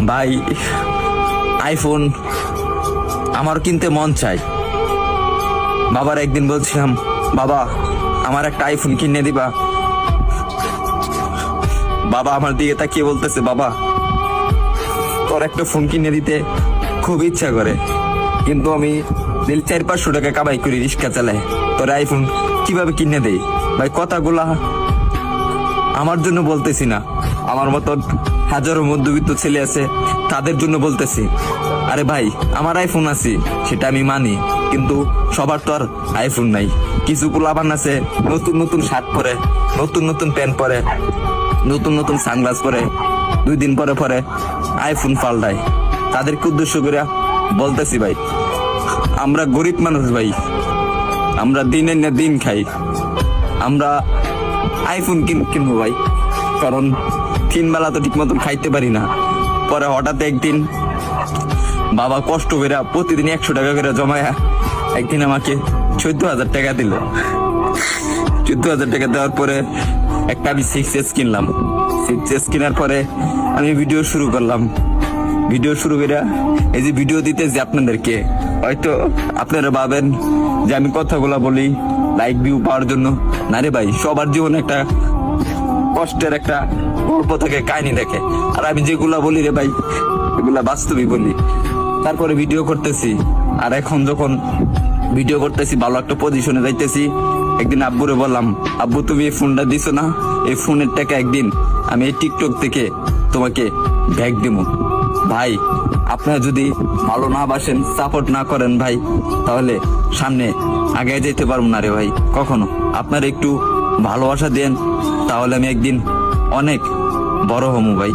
ভাই আইফোন আমার কিনতে মন চাই। বাবার একদিন বলছিলাম, বাবা আমার একটা আইফোন কিনে দিবা। বাবা আমার দিকে তাকিয়ে বলতেছে, বাবা তোর একটা ফোন কিনে দিতে খুব ইচ্ছা করে, কিন্তু আমি 400-500 টাকা কামাই করি, রিক্সা চালাই, তোর আইফোন কিভাবে কিনে দেই? ভাই কথাগুলা আমার জন্য বলতেছি না, আমার মতন হাজারো মধ্যবিত্ত ছেলে আছে তাদের জন্য বলতেছি। আরে ভাই আমার আইফোন আছে সেটা আমি মানি, কিন্তু সবার তো আর আইফোন নাই। কিছু পোলাপান আছে নতুন নতুন শার্ট পরে, নতুন নতুন প্যান্ট পরে, নতুন নতুন সানগ্লাস পরে, 2 দিন পরে পরে আইফোন পাল্টায়। তাদেরকে উদ্দেশ্য করে বলতেছি, ভাই আমরা গরিব মানুষ, ভাই আমরা দিনের না দিন খাই, আমরা আইফোন কিনবো ভাই, কারণ 3 বেলা তো ঠিক মতন খাইতে পারি না। পরে হঠাৎ একদিন বাবা কষ্ট করে প্রতিদিন 100 টাকা করে জমায়া একদিন আমাকে 14,000 টাকা দিল। 14,000 টাকা দেওয়ার পরে একটা আমি 6S কিনলাম। 6S কেনার পরে আমি ভিডিও শুরু করলাম। ভিডিও শুরু করে এই যে ভিডিও দিতেছি আপনাদেরকে, হয়তো আপনারা ভাবেন যে আমি কথাগুলা বলি লাইক ভিউ পাওয়ার জন্য। না রে ভাই, সবার জীবনে একটা কষ্টের একটা গল্প থাকে, কাহিনী দেখে, আর আমি যেগুলা বলি রে ভাই এগুলা বাস্তবই বলি। তারপরে ভিডিও করতেছি, আর এখন যখন ভিডিও করতেছি ভালো একটা পজিশনে যাইতেছি, একদিন আব্বুরে বললাম, আব্বু তুমি এই ফোনটা দিছো না, এই ফোনের টাকা একদিন আমি এই টিকটক থেকে তোমাকে ব্যাগ দেবো। ভাই আপনারা যদি ভালো না বাসেন, সাপোর্ট না করেন ভাই, তাহলে সামনে আগে যেতে পারবো না রে ভাই কখনো। আপনারা একটু ভালোবাসা দেন, তাহলে আমি একদিন অনেক বড় হবো ভাই।